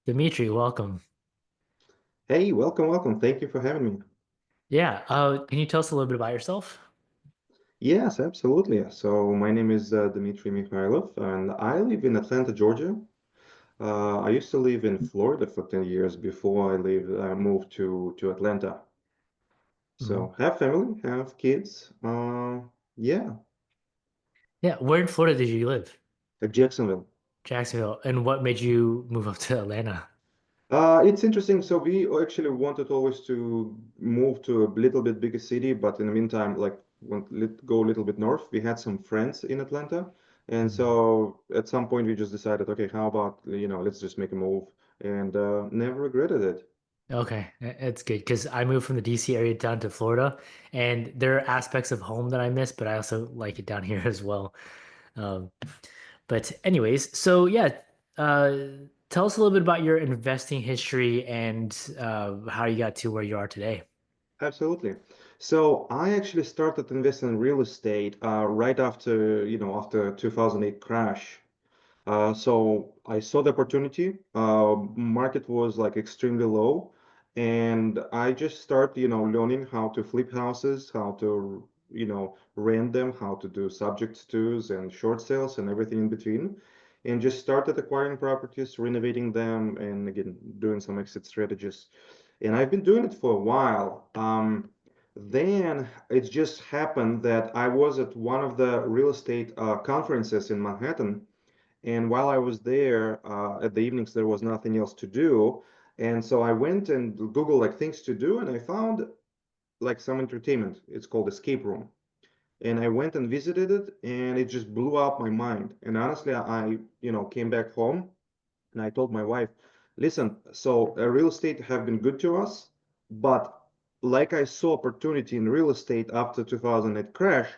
Dmitry, welcome. Hey, welcome, welcome. Thank you for having me. Yeah, can you tell us a little bit about yourself? Yes, absolutely. So my name is Dmitry Mikhaylov, and I live in Atlanta, Georgia. I used to live in Florida for 10 years before I moved to Atlanta. Mhm. So have family, have kids. Yeah, Yeah, where in Florida did you live? Jacksonville. Jacksonville. And what made you move up to Atlanta? It's interesting. So we actually wanted always to move to a little bit bigger city, but in the meantime, like go a little bit north. We had some friends in Atlanta, and Mhm. so at some point we just decided, okay, how about, let's just make a move, and never regretted it. Okay, it's good because I moved from the DC area down to Florida, and there are aspects of home that I miss, but I also like it down here as well. Um, but anyways, so yeah, uh, tell us a little bit about your investing history and how you got to where you are today. Absolutely. So I actually started investing in real estate right after, after 2008 crash. So I saw the opportunity. Market was like extremely low, and I just started, learning how to flip houses, how to, rent them, how to do subject tours and short sales and everything in between, and just started acquiring properties, renovating them, and again doing some exit strategies. And I've been doing it for a while. Then it just happened that I was at one of the real estate conferences in Manhattan, and while I was there at the evenings, there was nothing else to do. And so I went and Googled like things to do, and I found like some entertainment. It's called Escape Room. And I went and visited it, and it just blew up my mind. And honestly, came back home and I told my wife, listen, so real estate have been good to us, but like I saw opportunity in real estate after 2008 crash,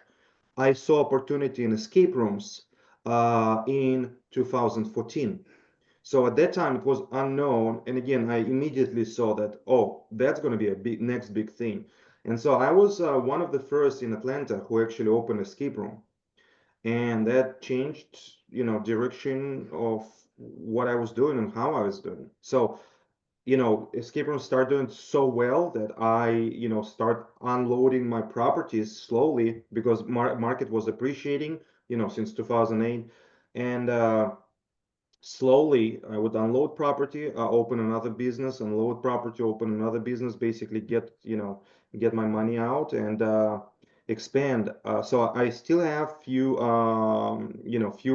I saw opportunity in escape rooms in 2014. So at that time it was unknown, and again I immediately saw that, oh, that's going to be a big next big thing. And so I was one of the first in Atlanta who actually opened escape room, and that changed, direction of what I was doing and how I was doing. So, escape rooms start doing so well that I, start unloading my properties slowly because market was appreciating, since 2008. And slowly I would unload property, open another business, unload property, open another business, basically get my money out and expand. So I still have few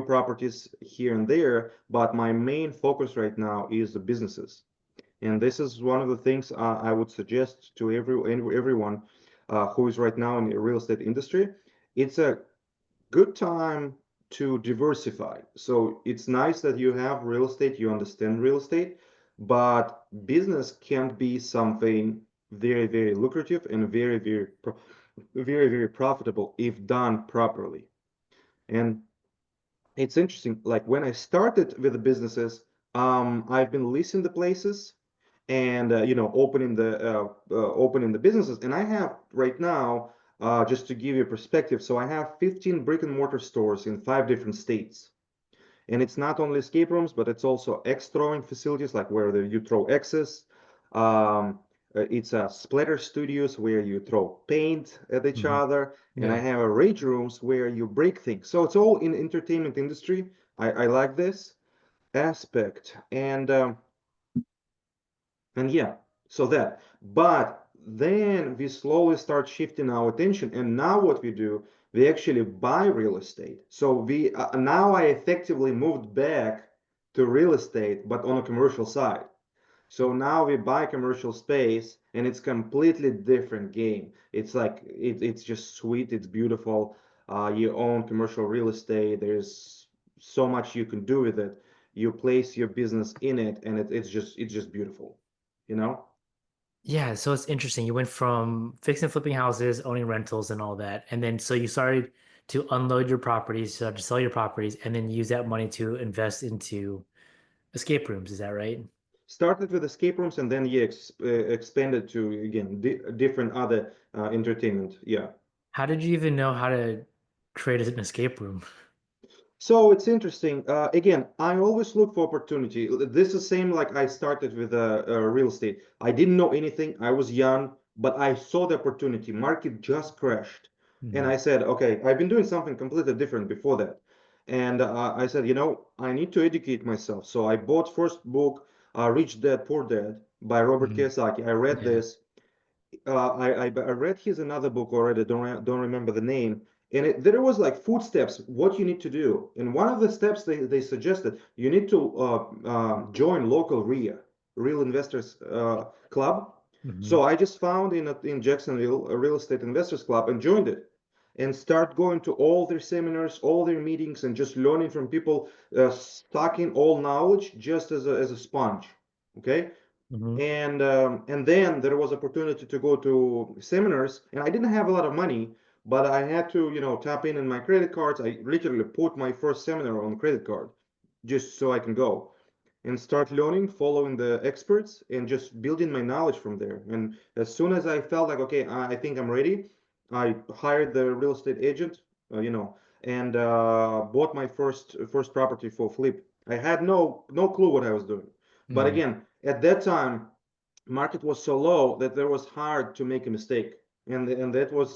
properties here and there, but my main focus right now is the businesses. And this is one of the things I would suggest to everyone who is right now in the real estate industry. It's a good time to diversify. So it's nice that you have real estate, you understand real estate, but business can be something very, very lucrative and very, very profitable if done properly. And it's interesting, like when I started with the businesses, I've been leasing the places and opening the businesses. And I have right now, just to give you a perspective, so I have 15 brick and mortar stores in 5 different states. And it's not only escape rooms, but it's also X throwing facilities, like where you throw X's. Um, it's splatter studios where you throw paint at each Mhm. other, and I Yeah. have a rage rooms where you break things. So it's all in entertainment industry. I like this aspect, and yeah, so that. But then we slowly start shifting our attention, and now what we do, we actually buy real estate. So we now I effectively moved back to real estate, but on a commercial side. So now we buy commercial space, and it's completely different game. It's like it's just sweet. It's beautiful. You own commercial real estate. There's so much you can do with it. You place your business in it, and it's just beautiful. You know? Yeah, so it's interesting. You went from fixing and flipping houses, owning rentals and all that. And then so you started to unload your properties, started to sell your properties, and then use that money to invest into escape rooms. Is that right? Started with escape rooms, and then yeah, expanded to again different other entertainment. Yeah. How did you even know how to create an escape room? So it's interesting. Again, I always look for opportunity. This is same like I started with real estate. I didn't know anything. I was young, but I saw the opportunity. Market just crashed, and Hmm. I said, okay, I've been doing something completely different before that. And I said, I need to educate myself. So I bought first book, Rich Dad Poor Dad by Robert Hmm. Kiyosaki. I read Yeah. this. I read his another book already. Don't remember the name. And there was like footsteps. What you need to do. And one of the steps they suggested you need to join local RIA, Real Investors Club. Hmm. So I just found in Jacksonville a real estate investors club and joined it, and start going to all their seminars, all their meetings, and just learning from people, stocking all knowledge just as a sponge. Okay, Hmm. and then there was opportunity to go to seminars, and I didn't have a lot of money, but I had to tap in my credit cards. I literally put my first seminar on credit card just so I can go and start learning, following the experts, and just building my knowledge from there. And as soon as I felt like, okay, I think I'm ready, I hired the real estate agent, and bought my first property for flip. I had no clue what I was doing, but Hmm. again, at that time, market was so low that there was hard to make a mistake, and that was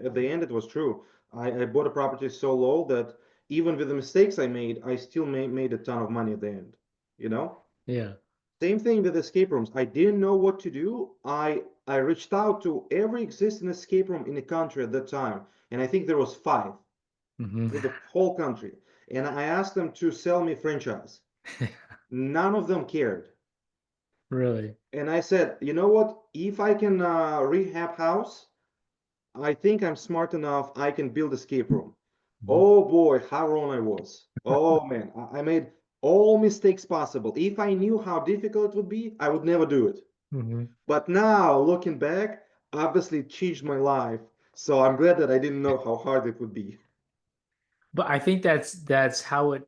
at the end it was true. I bought a property so low that even with the mistakes I made, I still made a ton of money at the end. You know, Yeah. same thing with escape rooms. I didn't know what to do. I reached out to every existing escape room in the country at that time, and I think there was five Hmm. through the whole country. And I asked them to sell me franchise. None of them cared. Really. And I said, you know what? If I can rehab house, I think I'm smart enough. I can build escape room. Hmm. Oh boy, how wrong I was. Oh man, I made all mistakes possible. If I knew how difficult it would be, I would never do it. Hmm. But now, looking back, obviously it changed my life. So I'm glad that I didn't know how hard it would be. But I think that's how it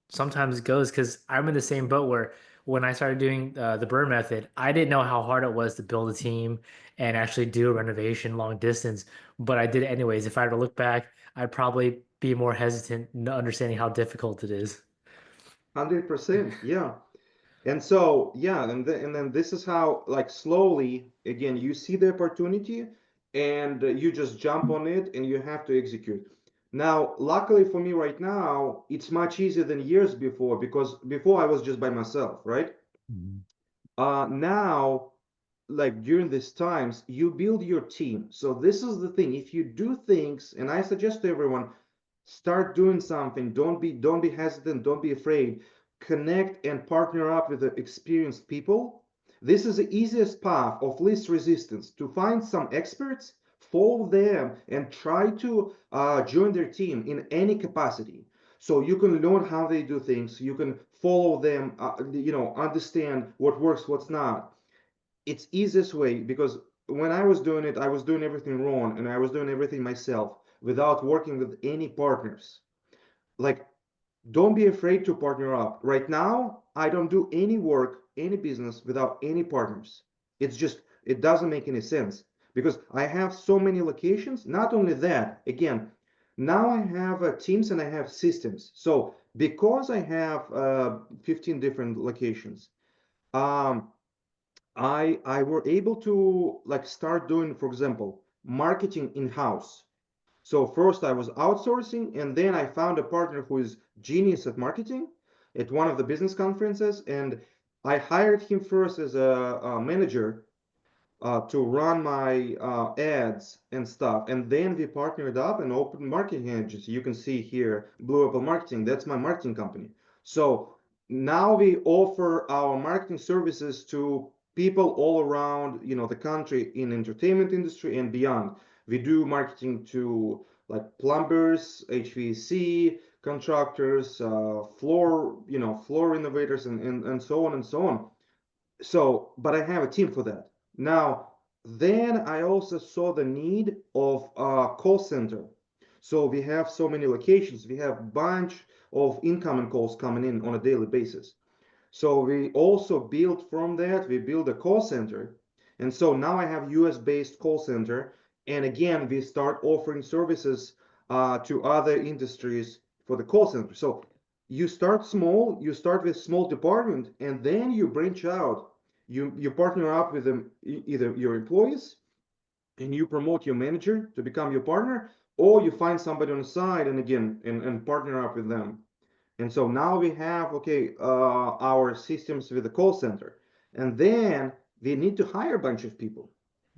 sometimes goes because I'm in the same boat where when I started doing the burn method, I didn't know how hard it was to build a team and actually do a renovation long distance, but I did it anyways. If I were to look back, I'd probably be more hesitant in understanding how difficult it is. 100%, yeah. And so, yeah, and then this is how, like, slowly, again, you see the opportunity, and you just jump on it and you have to execute. Now, luckily for me right now, it's much easier than years before, because before I was just by myself, right? Mhm. Now, like during these times, you build your team. So this is the thing. If you do things, and I suggest to everyone, start doing something. Don't be hesitant. Don't be afraid. Connect and partner up with the experienced people. This is the easiest path of least resistance to find some experts, follow them, and try to join their team in any capacity. So you can learn how they do things. You can follow them. Understand what works, what's not. It's easiest way, because when I was doing it, I was doing everything wrong, and I was doing everything myself without working with any partners. Like, don't be afraid to partner up. Right now, I don't do any work, any business without any partners. It doesn't make any sense, because I have so many locations. Not only that, again, now I have teams and I have systems. So because I have 15 different locations, um, I were able to like start doing, for example, marketing in-house. So first I was outsourcing, and then I found a partner who is genius at marketing at one of the business conferences, and I hired him first as a manager to run my ads and stuff. And then we partnered up and opened marketing agency. You can see here, Blue Apple Marketing. That's my marketing company. So now we offer our marketing services to people all around, the country in entertainment industry and beyond. We do marketing to like plumbers, HVAC contractors, floor innovators, and so on and so on. So, but I have a team for that. Now, then I also saw the need of a call center. So we have so many locations. We have a bunch of incoming calls coming in on a daily basis. So we also built from that, we built a call center. And so now I have US based call center. And again, we start offering services to other industries. for the call center. So you start small, you start with small department, and then you branch out. You partner up with them, either your employees, and you promote your manager to become your partner, or you find somebody on the side and again and partner up with them. And so now we have, okay, our systems with the call center. And then we need to hire a bunch of people.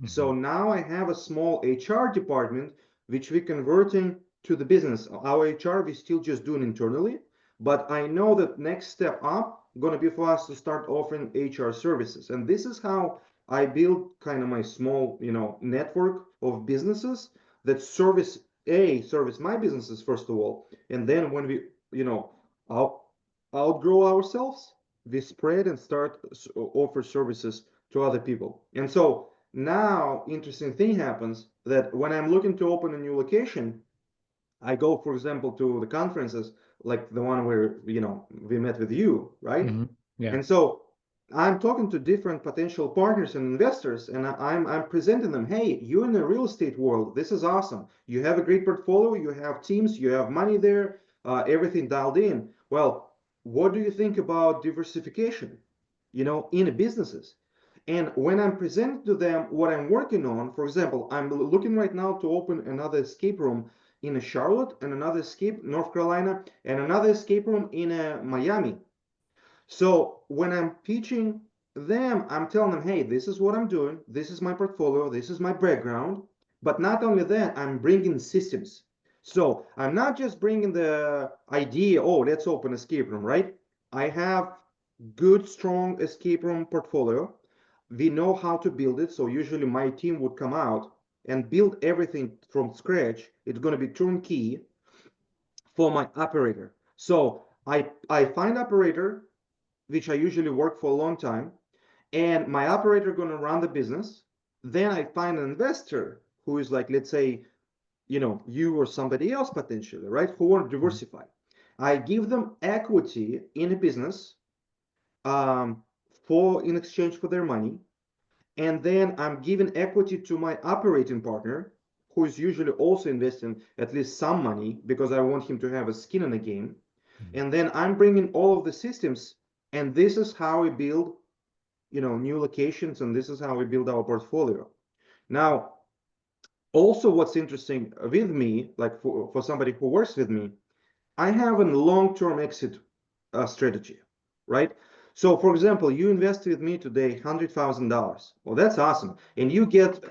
So Hmm. now I have a small HR department, which we're converting to the business. Our HR, we still just doing internally, but I know that next step up going to be for us to start offering HR services. And this is how I build kind of my small, network of businesses that service my businesses first of all. And then when we, you know, out, outgrow ourselves, we spread and start offer services to other people. And so now interesting thing happens that when I'm looking to open a new location, I go, for example, to the conferences like the one where we met with you, right? Hmm. Yeah. And so I'm talking to different potential partners and investors, and I'm presenting them, hey, you're in the real estate world. This is awesome. You have a great portfolio, you have teams, you have money there, everything dialed in. Well, what do you think about diversification, in the businesses? And when I'm presenting to them what I'm working on, for example, I'm looking right now to open another escape room in Charlotte and another escape North Carolina and another escape room in Miami. So when I'm pitching them, I'm telling them, hey, this is what I'm doing. This is my portfolio. This is my background. But not only that, I'm bringing systems. So I'm not just bringing the idea, oh, let's open escape room, right? I have good, strong escape room portfolio. We know how to build it. So usually my team would come out and build everything from scratch. It's going to be turnkey for my operator. So I find operator which I usually work for a long time, and my operator gonna run the business. Then I find an investor who is like, let's say, you or somebody else potentially, right? Who want to diversify. I give them equity in a business um, for in exchange for their money, and then I'm giving equity to my operating partner, who is usually also investing at least some money because I want him to have a skin in the game. And then I'm bringing all of the systems, and this is how we build, new locations, and this is how we build our portfolio. Now, also what's interesting with me, like for somebody who works with me, I have a long-term exit strategy, right? So, for example, you invest with me today $100,000. Well, that's awesome, and you get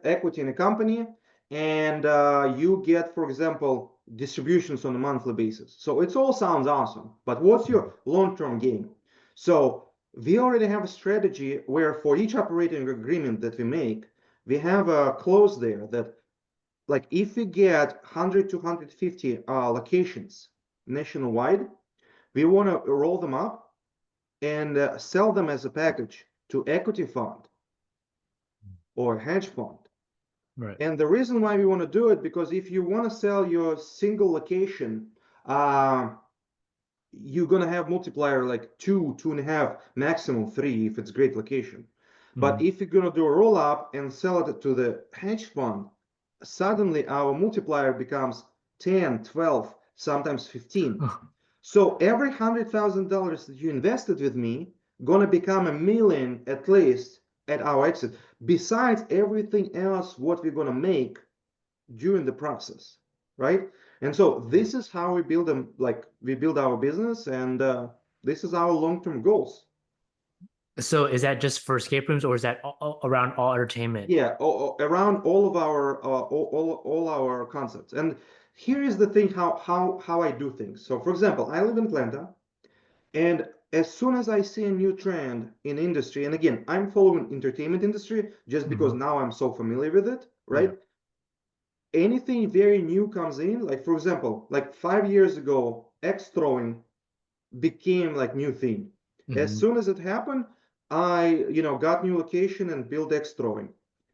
equity in a company, and you get, for example, distributions on a monthly basis. So it all sounds awesome, but what's your long-term gain? So we already have a strategy where for each operating agreement that we make, we have a clause there that like if we get 100 to 150 locations nationwide, we want to roll them up and sell them as a package to equity fund or hedge fund. Right. And the reason why we want to do it, because if you want to sell your single location, uh, you're gonna have multiplier like two, 2.5, maximum three if it's great location. But Hmm. if you're gonna do a roll up and sell it to the hedge fund, suddenly our multiplier becomes 10, 12, sometimes 15. So every $100,000 that you invested with me gonna become a million at least at our exit. Besides everything else, what we're gonna make during the process, right? And so this is how we build them, like we build our business, and this is our long-term goals. So is that just for escape rooms or is that around all entertainment? Yeah, around all of our all our concepts. And here is the thing how I do things. So for example, I live in Atlanta, and as soon as I see a new trend in industry, and again, I'm following entertainment industry just because Hmm. now I'm so familiar with it, Yeah. right? Anything very new comes in, like for example, like 5 years ago, X throwing became like new thing. As Hmm. soon as it happened, I got new location and built X throwing.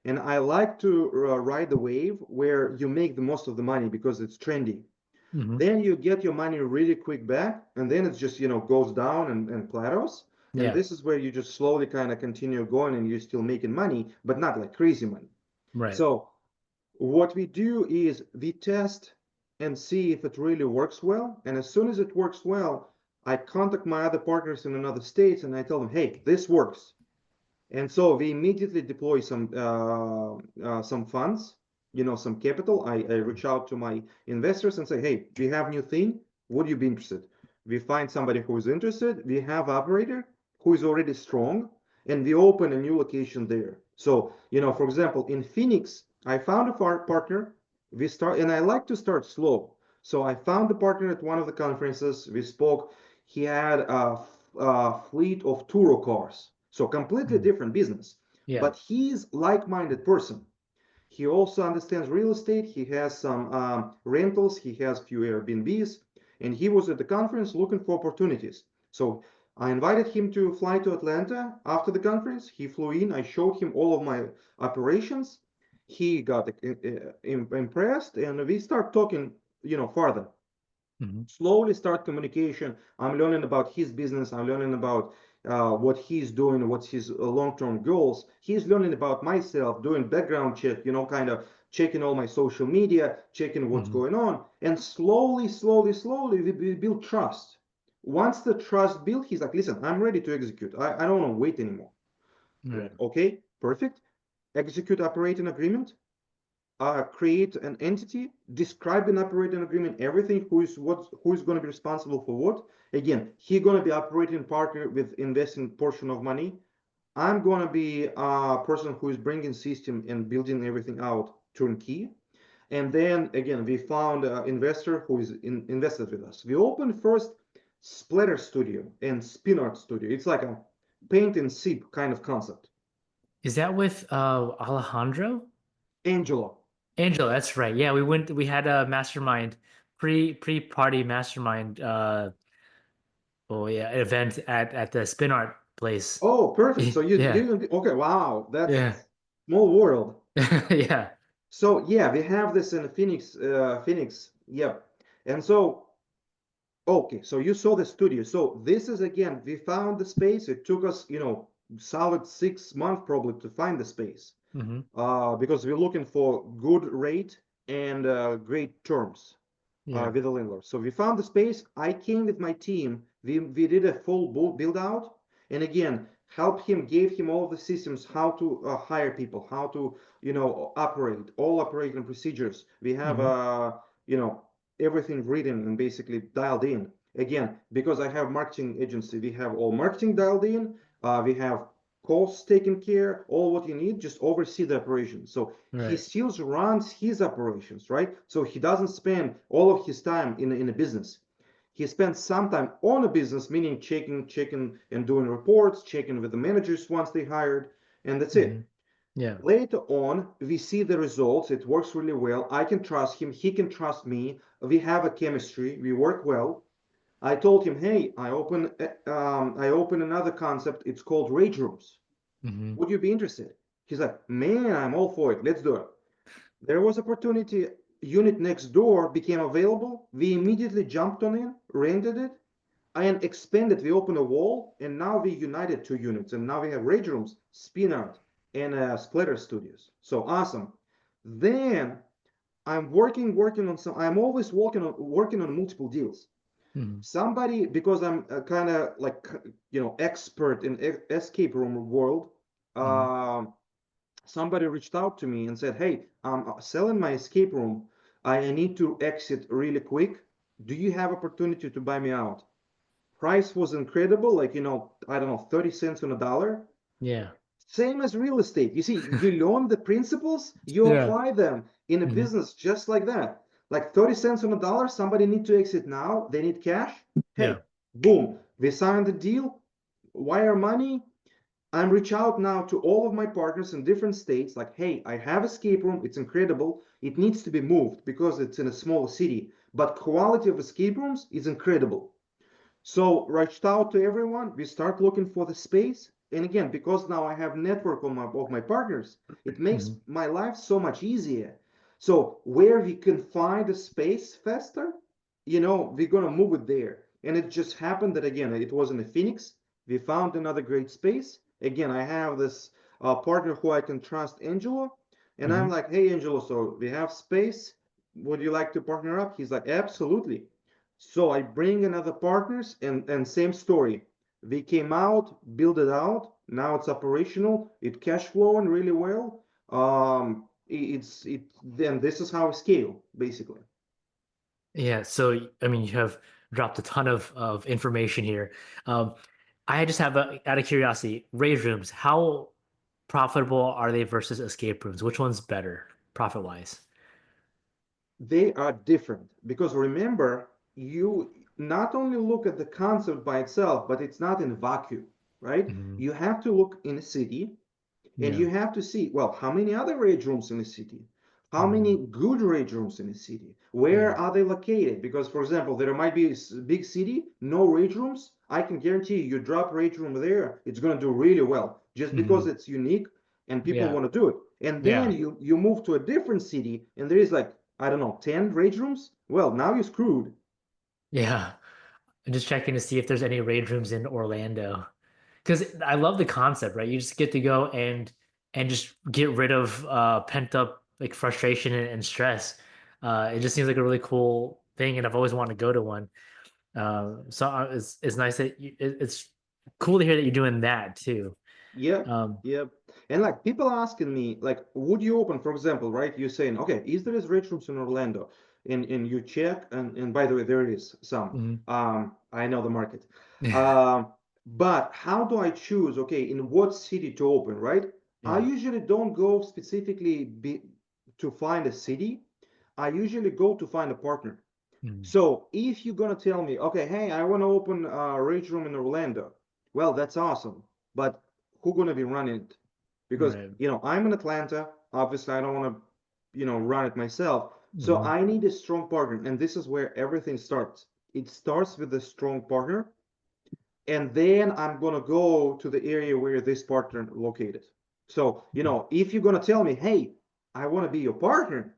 And I like to ride the wave where you make the most of the money because it's trendy. Hmm. Then you get your money really quick back, and then it's just goes down and plateaus. And Yeah. this is where you just slowly kind of continue going and you're still making money, but not like crazy money. Right. So what we do is we test. and see if it really works well. And as soon as it works well, I contact my other partners in another states and I tell them, hey, this works. And so we immediately deploy some funds, some capital. I reach out to my investors and say, hey, we have new thing. Would you be interested? We find somebody who is interested. We have operator who is already strong, and we open a new location there. So, for example, in Phoenix, I found a partner. We start, and I like to start slow. So I found the partner at one of the conferences. We spoke. He had a fleet of Turo cars. So completely Mhm. different business. Yeah. But he's like-minded person. He also understands real estate. He has some rentals. He has few Airbnbs, and he was at the conference looking for opportunities. So I invited him to fly to Atlanta after the conference. He flew in. I showed him all of my operations. He got impressed, and we start talking, further. Hmm. Slowly start communication. I'm learning about his business. I'm learning about what he's doing, what's his long-term goals. He's learning about myself, doing background check, kind of checking all my social media, checking what's Hmm. going on. And slowly, slowly, slowly, we build trust. Once the trust built, he's like, listen, I'm ready to execute. I don't want to wait anymore. Right. Like, okay, perfect. Execute operating agreement, create an entity, describe an operating agreement, everything, who is going to be responsible for what. Again, he's going to be operating partner with investing portion of money. I'm going to be a person who is bringing system and building everything out turnkey. And then again, we found an investor who is invested with us. We opened first splatter studio and spin art studio. It's like a paint and sip kind of concept. Is that with Alejandro? Angelo. Angel, that's right. Yeah, we had a mastermind, pre-party mastermind oh yeah, event at the spin art place. Oh, perfect. So Yeah. okay, wow, that's Yeah. small world. Yeah. So yeah, we have this in Phoenix. Yep. And so okay, so you saw the studio. So this is again, we found the space. It took us, solid 6 months probably to find the space. Hmm. Because we're looking for good rate and great terms Yeah. with the landlord. So we found the space. I came with my team. We did a full build out, and again help him, gave him all the systems, how to hire people, how to operate, all operating procedures. We have Hmm. you know everything written and basically dialed in. Again, because I have marketing agency, we have all marketing dialed in. We have costs taken care, all what you need, just oversee the operation. So he Right. still runs his operations, right? So he doesn't spend all of his time in a business. He spends some time on a business, meaning checking and doing reports, checking with the managers once they hired, and that's Hmm. it. Yeah. Later on, we see the results. It works really well. I can trust him. He can trust me. We have a chemistry. We work well. I told him, hey, I open another concept. It's called rage rooms. Hmm. Would you be interested? He's like, man, I'm all for it. Let's do it. There was opportunity. Unit next door became available. We immediately jumped on it, rented it, and expanded. We opened a wall, and now we united two units, and now we have rage rooms, spin art, and splatter studios. So awesome. Then I'm working on some. I'm always working on multiple deals. Hmm. Somebody, because I'm kind of like expert in escape room world. Hmm. Um, Somebody reached out to me and said, hey, I'm selling my escape room. I need to exit really quick. Do you have opportunity to buy me out? Price was incredible, like, I don't know, 30 cents on a dollar. Yeah. Same as real estate. You see, you learn the principles, you Yeah. apply them in a Hmm. business just like that. Like 30 cents on a dollar, somebody need to exit now, they need cash. Yeah. Hey, boom, we signed the deal, wire money, I'm reach out now to all of my partners in different states, like, hey, I have escape room. It's incredible. It needs to be moved because it's in a small city, but quality of escape rooms is incredible. So reached out to everyone. We start looking for the space. And again, because now I have network of my partners, it makes Hmm. my life so much easier. So where we can find a space faster, we're gonna move it there. And it just happened that again, it was in the Phoenix. We found another great space. Again, I have this partner who I can trust, Angelo. And I'm Hmm. like, hey, Angelo, so we have space. would you like to partner up? He's like, absolutely. So I bring another partners and same story. They came out, build it out. Now it's operational. It cash flowing really well. Then this is how we scale basically. Yeah, so I mean, you have dropped a ton of information here. Um, I just have out of curiosity, rage rooms, how profitable are they versus escape rooms? Which one's better, profit wise? They are different because remember, you not only look at the concept by itself, but it's not in vacuum, right? Hmm. You have to look in a city and Yeah. you have to see, well, how many other rage rooms in the city? How many Hmm. good rage rooms in the city? Where Yeah. are they located? Because, for example, there might be a big city, no rage rooms. I can guarantee you drop rage room there, it's going to do really well just because Hmm. it's unique and people Yeah. want to do it. And then Yeah. you move to a different city and there is like, I don't know, 10 rage rooms. Well, now you're screwed. Yeah. I'm just checking to see if there's any rage rooms in Orlando. Because I love the concept, right? You just get to go and just get rid of pent up like frustration and stress. It just seems like a really cool thing, and I've always wanted to go to one. It's nice that it's cool to hear that you're doing that too. Yep, Um, yep. And like people asking me, like, would you open, for example, right? You're saying, okay, is there is rate rooms in Orlando? And you check, and by the way, there is some. mhm. I know the market. But how do I choose, okay, in what city to open, right? I Yeah. usually don't go specifically to find a city. I usually go to find a partner. Mhm. So if you're gonna tell me, okay, hey, I want to open a rage room in Orlando, well, that's awesome. But who gonna be running it? Because Right. I'm in Atlanta. Obviously, I don't want to, run it myself. So Hmm. I need a strong partner, and this is where everything starts. It starts with a strong partner, and then I'm gonna go to the area where this partner located. So if you're gonna tell me, hey, I want to be your partner,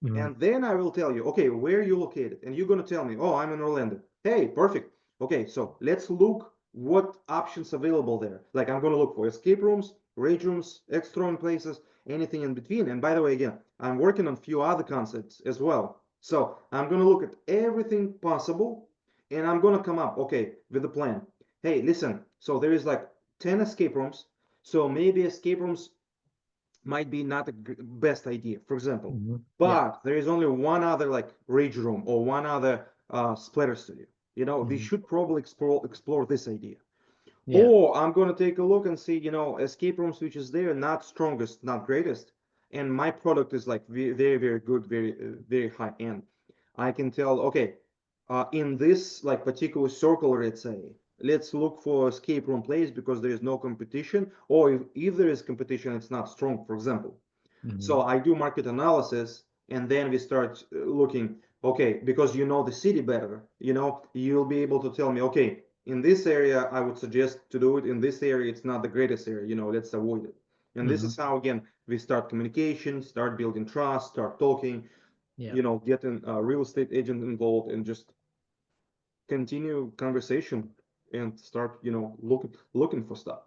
Hmm. and then I will tell you, okay, where are you located? And you're going to tell me, oh, I'm in Orlando. Hey, perfect. Okay, so let's look what options available there. Like I'm going to look for escape rooms, rage rooms, extra places, anything in between. And by the way, again, I'm working on a few other concepts as well. So I'm going to look at everything possible and I'm going to come up, okay, with a plan. Hey, listen, so there is like 10 escape rooms. So maybe escape rooms might be not the best idea, for example. Hmm. Yeah. But there is only one other like rage room or one other splatter studio. We Hmm. should probably explore this idea. Yeah. Or I'm gonna take a look and see, escape rooms which is there, not strongest, not greatest, and my product is like very, very good, very, very high end. I can tell, okay, in this like particular circle, let's say, let's look for escape room plays because there is no competition, or if there is competition, it's not strong, for example. Hmm. So I do market analysis, and then we start looking, okay, because you know the city better, you'll be able to tell me, okay, in this area, I would suggest to do it. In this area, it's not the greatest area, let's avoid it. And this Hmm. is how, again, we start communication, start building trust, start talking, Yeah. getting a real estate agent involved, and just continue conversation and start, looking for stuff.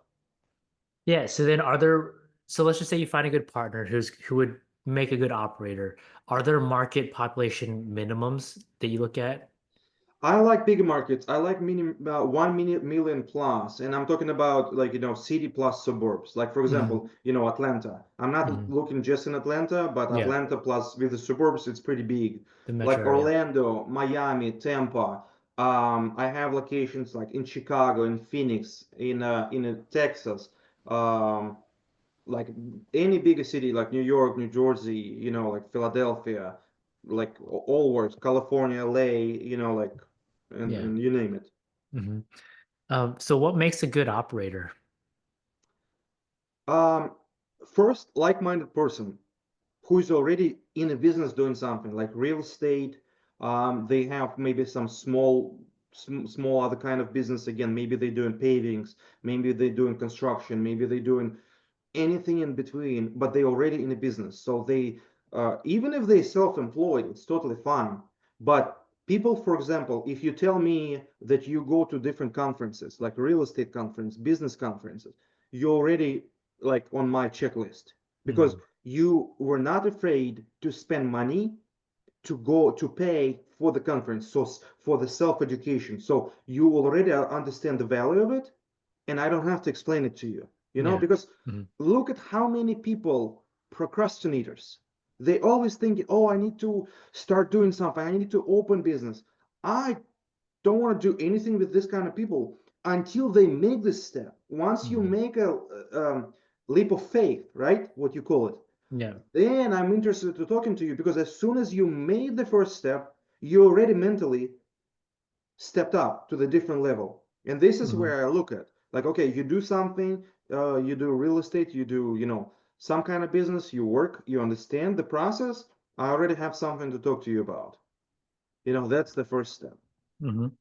Yeah. So let's just say you find a good partner who would make a good operator. Are there market population minimums that you look at? I like bigger markets. I like 1 million plus, and I'm talking about like city plus suburbs. Like for Hmm. example, Atlanta. I'm not Hmm. looking just in Atlanta, but Yeah. Atlanta plus with the suburbs, it's pretty big. The metro Like area. Orlando, Miami, Tampa. I have locations like in Chicago, in Phoenix, in Texas. Um, like any bigger city like New York, New Jersey, like Philadelphia, like all words, California, LA, like and, Yeah. and you name it. Hmm. So what makes a good operator? Um, First, like-minded person who is already in a business doing something like real estate. They have maybe some small other kind of business. Again, maybe they're doing pavings, maybe they're doing construction, maybe they're doing anything in between, but they already in a business. So they, even if they self-employed, it's totally fine. But people, for example, if you tell me that you go to different conferences, like real estate conference, business conferences, you're already like on my checklist because Hmm. you were not afraid to spend money to go to pay for the conference, so for the self-education. So you already understand the value of it, and I don't have to explain it to you, Yeah. because Mhm. look at how many people, procrastinators, they always think, oh, I need to start doing something. I need to open business. I don't want to do anything with this kind of people until they make this step. Once you Mhm. make a leap of faith, right? What you call it, Yeah. then I'm interested to talking to you, because as soon as you made the first step, you already mentally stepped up to the different level. And this is Mhm. where I look at, like, okay, you do something, you do real estate, you do, some kind of business, you work, you understand the process. I already have something to talk to you about. That's the first step. Mhm.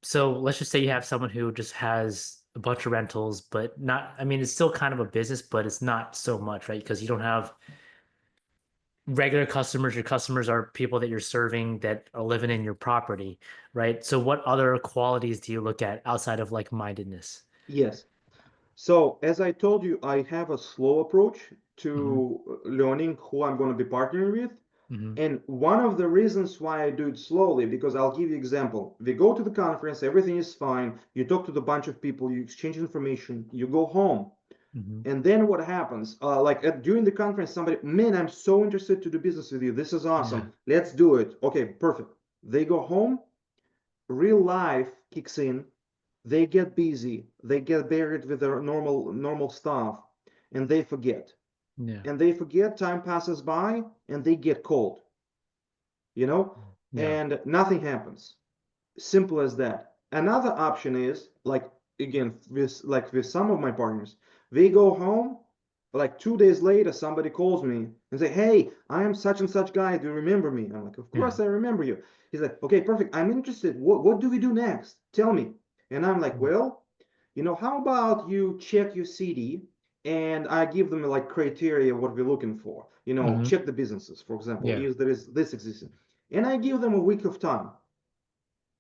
So let's just say you have someone who just has a bunch of rentals, but not, I mean, it's still kind of a business, but it's not so much, right? Because you don't have regular customers. Your customers are people that you're serving that are living in your property, right? So what other qualities do you look at outside of like-mindedness? Yes. So as I told you, I have a slow approach Hmm. to learning who I'm going to be partnering with. Hmm. And one of the reasons why I do it slowly, because I'll give you example. We go to the conference, everything is fine. You talk to the bunch of people, you exchange information, you go home. Hmm. And then what happens? During the conference, somebody, man, I'm so interested to do business with you. This is Yeah. awesome. Let's do it. Okay, perfect. They go home, real life kicks in, they get busy, they get buried with their normal stuff, and they forget. Yeah. And they forget, time passes by, and they get cold, you know, Yeah. and nothing happens. Simple as that. Another option is, like, again, with some of my partners, they go home, like 2 days later, somebody calls me and say, hey, I am such and such guy, do you remember me? I'm like, of Yeah. course I remember you. He's like, okay, perfect, I'm interested, what do we do next, tell me. And I'm like, well, how about you check your city, and I give them like criteria what we're looking for. Hmm. Check the businesses, for example, Yeah. if there is this existing. And I give them a week of time.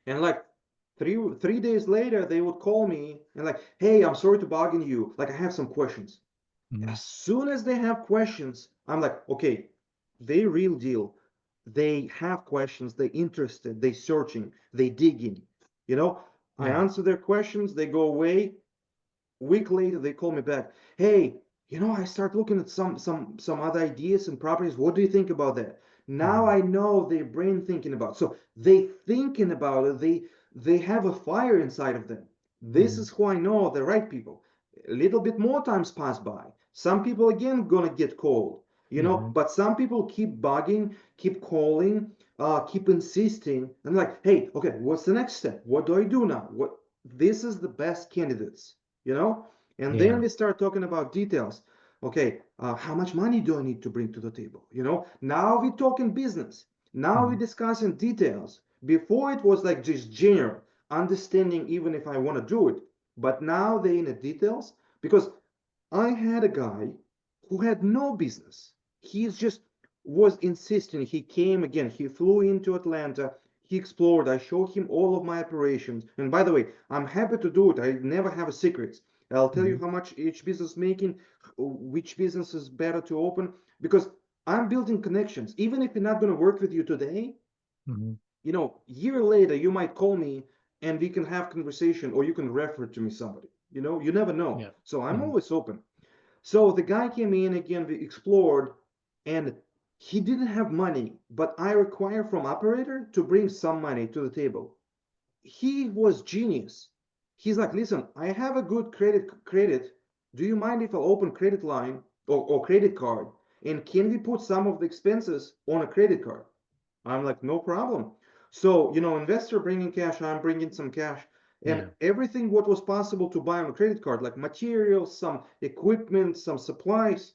And like three days later, they would call me and like, hey, I'm sorry to bother you. Like, I have some questions. Hmm. As soon as they have questions, I'm like, okay, they real deal. They have questions, they interested, they searching, they digging. You know, I Yeah. answer their questions, they go away. Week later, they call me back. Hey, I start looking at some other ideas and properties. What do you think about that? Now Hmm. I know their brain thinking about. So they thinking about it. They have a fire inside of them. This Hmm. is who I know the right people. A little bit more times pass by. Some people again gonna get cold, Hmm. but some people keep bugging, keep calling, keep insisting, and like, hey, okay, what's the next step? What do I do now? What This is the best candidates, you know? And then Yeah. we start talking about details. Okay, how much money do I need to bring to the table? Now we're talking business. Now we're Hmm. discussing details. Before it was like just general understanding, even if I want to do it. But now they're in the details, because I had a guy who had no business. He's just was insisting. He came again. He flew into Atlanta. He explored. I showed him all of my operations. And by the way, I'm happy to do it. I never have a secret. I'll tell you Hmm. how much each business making, which business is better to open, because I'm building connections. Even if we're not going to work with you today, Hmm. year later you might call me and we can have conversation, or you can refer to me somebody. You never know. Yeah. So I'm Hmm. always open. So the guy came in again, we explored, and he didn't have money, but I require from operator to bring some money to the table. He was genius. He's like, listen, I have a good credit. Do you mind if I open credit line, or credit card? And can we put some of the expenses on a credit card? I'm like, no problem. So, investor bringing cash, I'm bringing some cash, and Yeah. everything what was possible to buy on a credit card, like materials, some equipment, some supplies,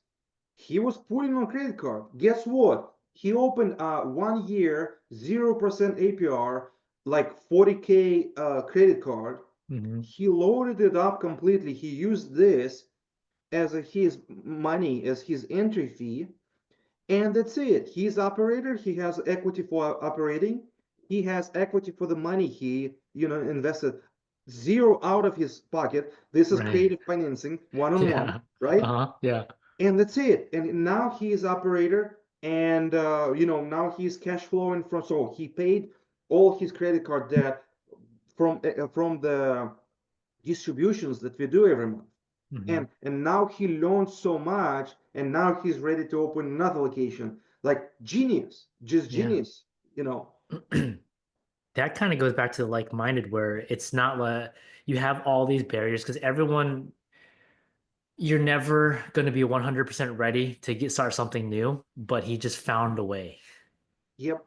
he was putting on credit card. Guess what? He opened a 1 year, 0% APR, like 40K credit card. Hmm. He loaded it up completely. He used this as his money, as his entry fee, and that's it. He's operator. He has equity for operating. He has equity for the money he, invested. Zero out of his pocket. This is Right. creative financing, one on one, Yeah. right? Uh-huh. Yeah. And that's it. And now he is operator. and now he's cash flowing from. So he paid all his credit card debt from the distributions that we do every month. Hmm. And now he learned so much, and now he's ready to open another location. Like genius, just Yeah. genius, you know. That kind of goes back to like-minded, where it's not like you have all these barriers because everyone, you're never going to be 100% ready to get start something new, but he just found a way. Yep.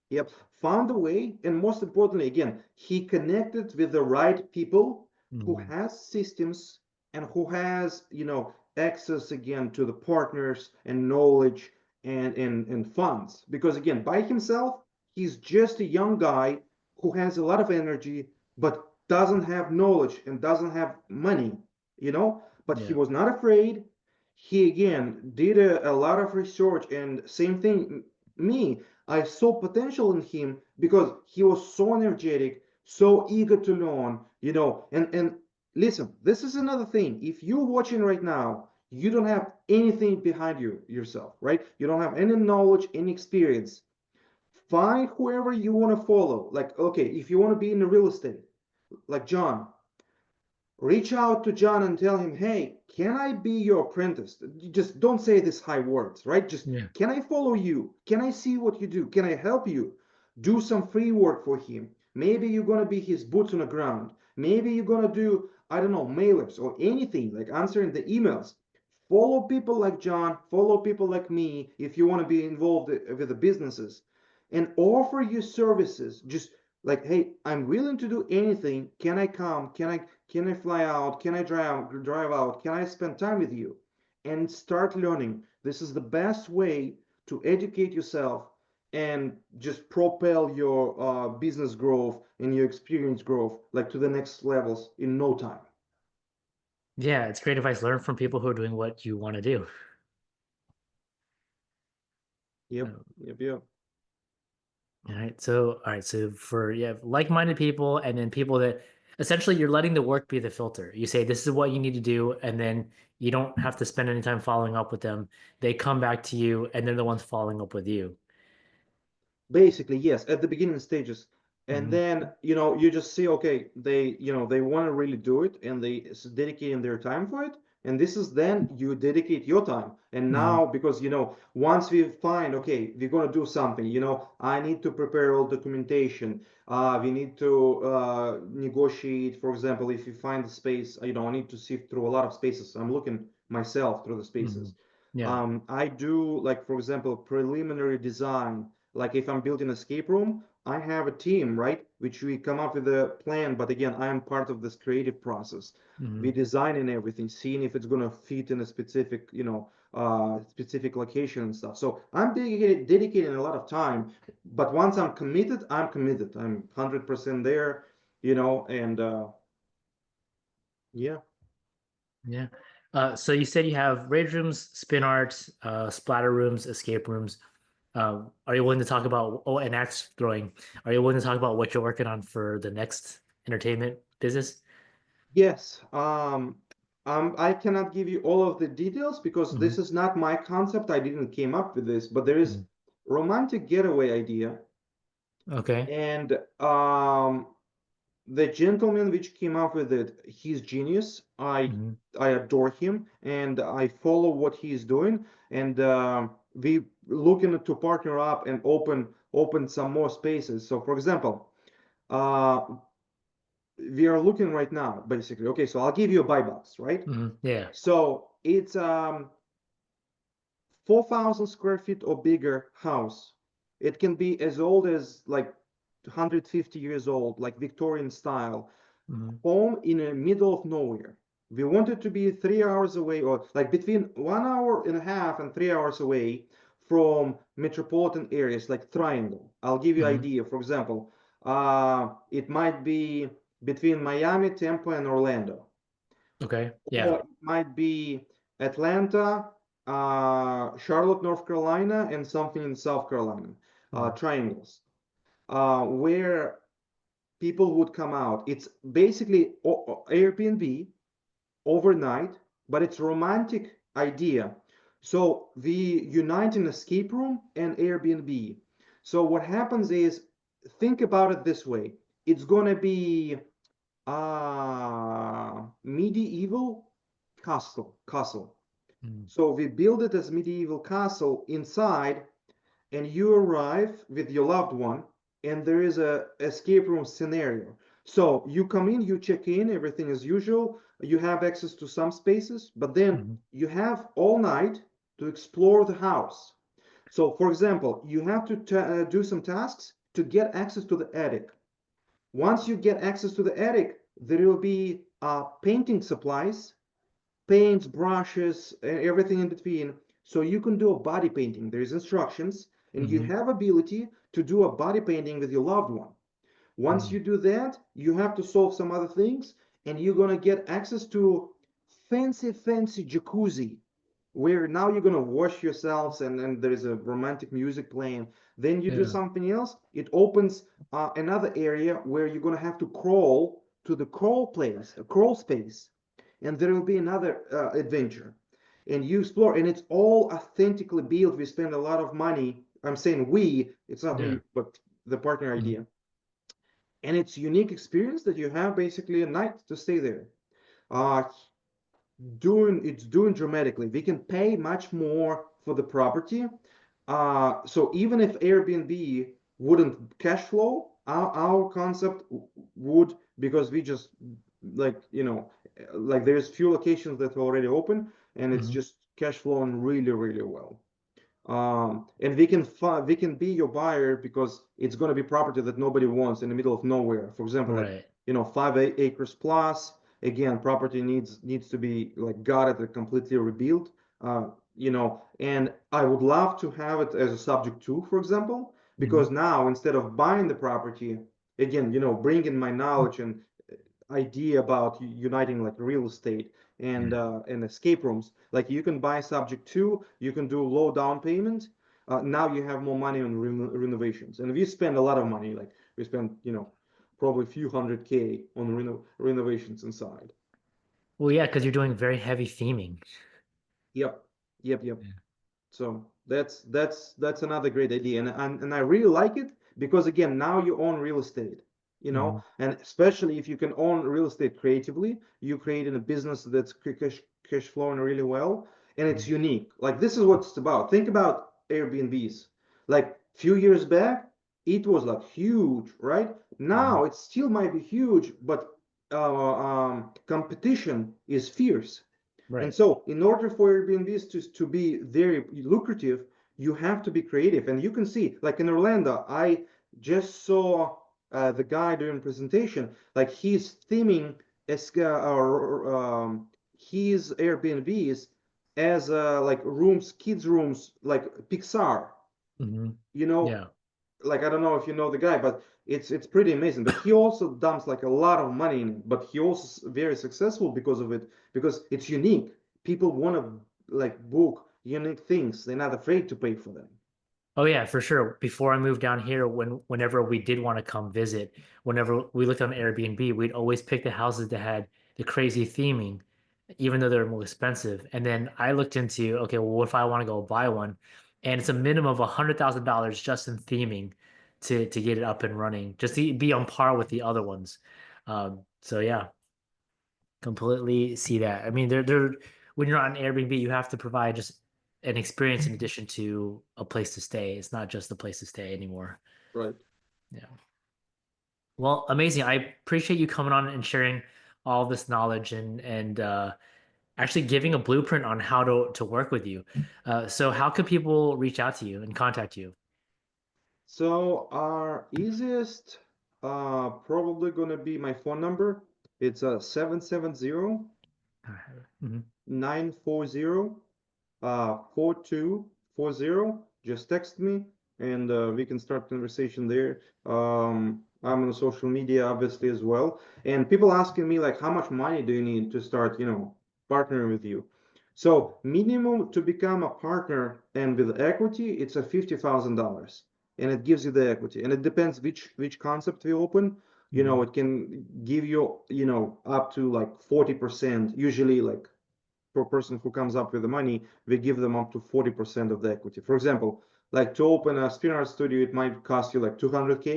Yep, found a way, and most importantly, again, he connected with the right people who Hmm. has systems and who has, access again to the partners and knowledge and funds. Because again, by himself, he's just a young guy who has a lot of energy, but doesn't have knowledge and doesn't have money. But he Yeah. was not afraid. He again did a lot of research, and same thing, me. I saw potential in him because he was so energetic, so eager to learn. And listen, this is another thing. If you're watching right now, you don't have anything behind you yourself, right? You don't have any knowledge, any experience. Find whoever you want to follow. Like, okay, if you want to be in the real estate, like John, reach out to John and tell him, hey, can I be your apprentice? You just don't say these high words, right? Just, Yeah. can I follow you? Can I see what you do? Can I help you? Do some free work for him. Maybe you're going to be his boots on the ground. Maybe you're going to do, I don't know, mailers or anything like answering the emails. Follow people like John, follow people like me if you want to be involved with the businesses and offer your services. Just like, hey, I'm willing to do anything. Can I come? Can I fly out? Can I drive out? Can I spend time with you? And start learning. This is the best way to educate yourself and just propel your business growth and your experience growth like to the next levels in no time. Yeah, it's great advice. Learn from people who are doing what you want to do. Yep, Uh, yep, yep. all right. So for like-minded people, and then people that essentially you're letting the work be the filter. You say this is what you need to do, and then you don't have to spend any time following up with them. They come back to you, and they're the ones following up with you. Basically, yes, at the beginning stages. And Hmm. then, you just see, okay, they want to really do it and they dedicating their time for it. And this is then you dedicate your time. And Hmm. now, because, once we find, okay, we're going to do something, I need to prepare all documentation. We need to negotiate, for example, if you find the space, I need to sift through a lot of spaces. I'm looking myself through the Hmm. spaces. Yeah. I do, like, for example, preliminary design. Like if I'm building an escape room, I have a team, right? Which we come up with a plan, but again, I am part of this creative process. We Hmm. designing everything, seeing if it's gonna fit in a specific, specific location and stuff. So I'm dedicating a lot of time, but once I'm committed, I'm committed. I'm 100% there, and yeah. Yeah. So you said you have rage rooms, spin arts, splatter rooms, escape rooms. Are you willing to talk about, oh, and axe throwing? Are you willing to talk about what you're working on for the next entertainment business? Yes, I cannot give you all of the details because Hmm. this is not my concept. I didn't came up with this, but there is Hmm. romantic getaway idea, Okay. and the gentleman which came up with it, he's genius. Hmm. I adore him, and I follow what he's doing, and we looking to partner up and open some more spaces. So, for example, uh, we are looking right now, basically. Okay, so I'll give you a buy box, right? Hmm. Yeah. So it's 4,000 square feet or bigger house. It can be as old as like 150 years old, like Victorian style, Hmm. home in the middle of nowhere. We want it to be 3 hours away, or like between 1 hour and a half and 3 hours away from metropolitan areas like Triangle. I'll give you Hmm. idea. For example, it might be between Miami, Tampa, and Orlando, Okay. Yeah. or it might be Atlanta, Charlotte, North Carolina, and something in South Carolina, Hmm. triangles, where people would come out. It's basically Airbnb overnight, but it's romantic idea. So we unite an escape room and Airbnb. So what happens is, think about it this way. It's gonna be medieval castle. Mm, So we build it as medieval castle inside, and you arrive with your loved one, and there is a escape room scenario. So you come in, you check in, everything as usual. You have access to some spaces, but then mhm, you have all night to explore the house. So, for example, you have to do some tasks to get access to the attic. Once you get access to the attic, there will be painting supplies, paints, brushes, and everything in between. So you can do a body painting. There's instructions, and you mhm, have ability to do a body painting with your loved one. Once mm. you do that, you have to solve some other things, and you're gonna get access to fancy jacuzzi, where now you're gonna wash yourselves, and there is a romantic music playing. Then you do Yeah. something else. It opens another area where you're gonna have to crawl to the crawl place, a crawl space, and there will be another adventure. And you explore, and it's all authentically built. We spend a lot of money. I'm saying we, it's not Yeah. me, but the partner Mhm. idea. And it's unique experience that you have basically a night to stay there. Uh, doing dramatically. We can pay much more for the property. So even if Airbnb wouldn't cash flow, our concept would, because we just like like there's few locations that are already open, and it's Mhm. just cash flowing really well. And we can be your buyer because it's going to be property that nobody wants in the middle of nowhere. For example, like Right. 5 acres plus. Again, property needs to be like gutted and completely rebuilt. And I would love to have it as a subject to, for example, Mhm. because now instead of buying the property, again, bringing my knowledge and idea about uniting like real estate and escape rooms. Like you can buy subject to, you can do low down payment. Now you have more money on renovations, and we spend a lot of money. Like we spend, probably a few hundred K on renovations inside. Well, yeah, because you're doing very heavy theming. Yep, yep. Yeah. So that's another great idea, and I really like it because again, now you own real estate, Mhm. and especially if you can own real estate creatively, you creating a business that's cash flowing really well, and it's Mhm. unique. Like this is what it's about. Think about Airbnbs. Like few years back, it was like huge, right? Mhm. Now it still might be huge, but competition is fierce. And Right. so, in order for Airbnbs to be very lucrative, you have to be creative. And you can see, like in Orlando, I just saw the guy doing presentation, like he's theming his Airbnbs as like rooms, kids' rooms, like Pixar. Mhm. You know, Yeah. like I don't know if you know the guy, but it's pretty amazing. But he also dumps like a lot of money in it. But he also very successful because of it, because it's unique. People want to like book unique things. They're not afraid to pay for them. Oh yeah, for sure. Before I moved down here, whenever we did want to come visit, whenever we looked on Airbnb, we'd always pick the houses that had the crazy theming, even though they're more expensive. And then I looked into, okay, well, what if I want to go buy one? And it's a minimum of $100,000 just in theming to get it up and running, just to be on par with the other ones. So yeah, completely see that. I mean, they're when you're on Airbnb, you have to provide just an experience in addition to a place to stay. It's not just a place to stay anymore. Right. Yeah. Well, amazing. I appreciate you coming on and sharing all this knowledge and actually giving a blueprint on how to work with you. So how can people reach out to you and contact you? So our easiest probably gonna be my phone number. It's 770 Mhm. 940 4240. Just text me, and we can start conversation there. I'm on social media obviously as well, and people asking me like, how much money do you need to start, partnering with you? So minimum to become a partner and with equity, it's a $50,000, and it gives you the equity, and it depends which concept we open. Mhm. It can give you, up to like 40%, usually like per person who comes up with the money, we give them up to 40% of the equity. For example, like to open a spin art studio, it might cost you like 200K.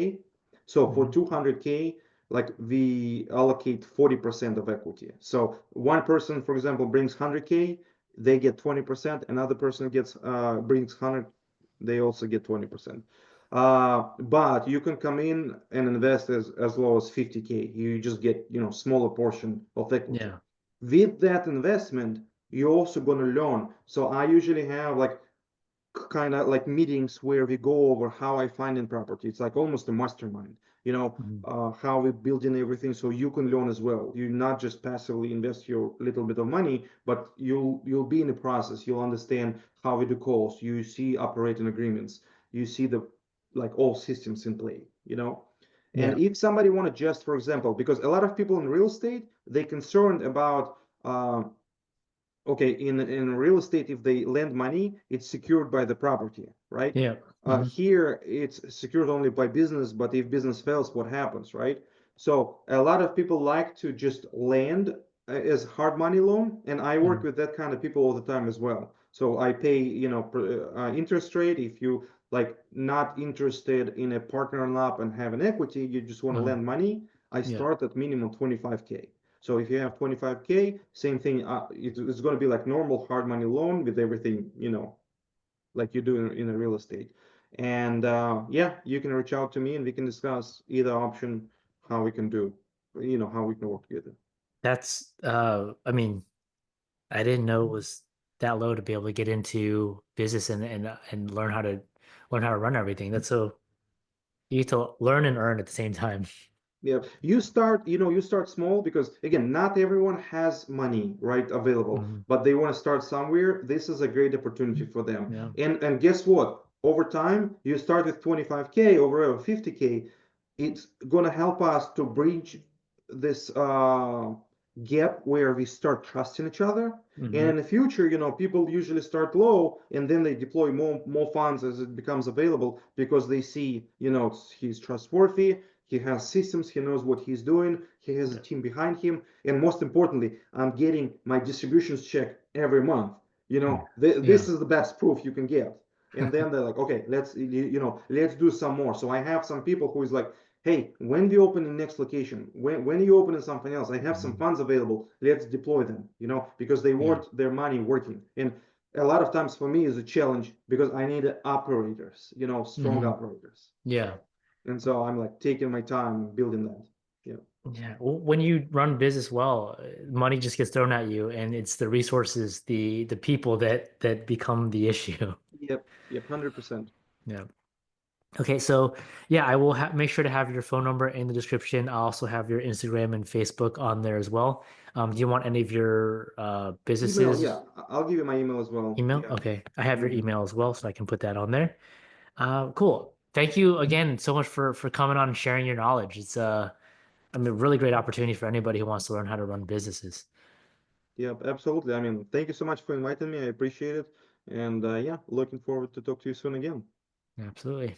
So for Hmm. 200K, like we allocate 40% of equity. So one person, for example, brings 100K, they get 20%. Another person gets brings 100, they also get 20%. But you can come in and invest as low as 50K. You just get, smaller portion of equity. Yeah. With that investment, you're also going to learn. So I usually have like kind of like meetings where we go over how I find in property. It's like almost a mastermind, Hmm. how we build in everything so you can learn as well. You not just passively invest your little bit of money, but you'll be in the process. You'll understand how we do calls. You see operating agreements. You see the like all systems in play. And Yeah. if somebody want to just, for example, because a lot of people in real estate, they concerned about okay, in real estate, if they lend money, it's secured by the property, right? Yeah. Hmm. Here, it's secured only by business, but if business fails, what happens, right? So a lot of people like to just lend as hard money loan, and I work Hmm. with that kind of people all the time as well. So I pay, interest rate. If you like not interested in a partnering up and have an equity, you just want to Hmm. lend money, I Yeah. start at minimum 25K. So if you have 25K, same thing. It's going to be like normal hard money loan with everything, like you do in a real estate. And yeah, you can reach out to me and we can discuss either option, how we can do, how we can work together. That's I mean, I didn't know it was that low to be able to get into business and learn how to run everything. That's so you get to learn and earn at the same time. Yeah, you start small because again, not everyone has money, right, available, Hmm. but they want to start somewhere. This is a great opportunity for them. Yeah. And guess what? Over time, you start with 25K, over 50K, it's gonna help us to bridge this gap where we start trusting each other. And Hmm. in the future, people usually start low and then they deploy more funds as it becomes available because they see, he's trustworthy, he has systems, he knows what he's doing, he has a team behind him, and most importantly, I'm getting my distributions check every month. This Yeah. is the best proof you can get. And then they're like, okay, let's do some more. So I have some people who is like, hey, when we open the next location, when you open in something else, I have some Mhm. funds available, let's deploy them, because they Yeah. want their money working. And a lot of times for me is a challenge because I need operators, strong Hmm. operators. Yeah. And so I'm like taking my time building that. Yeah. Yeah. When you run business well, money just gets thrown at you, and it's the resources, the people that become the issue. Yep. Yep. 100%. Yeah. Okay, so yeah, I will make sure to have your phone number in the description. I'll also have your Instagram and Facebook on there as well. Do you want any of your Email. Yeah. businesses I'll give you my email as well. email? Yeah. Okay, I have your Hmm. email as well, so I can put that on there. Cool. Thank you again so much for coming on and sharing your knowledge. It's I mean, a really great opportunity for anybody who wants to learn how to run businesses. Yep. Absolutely. I mean, thank you so much for inviting me. I appreciate it. And yeah, looking forward to talk to you soon again. Absolutely.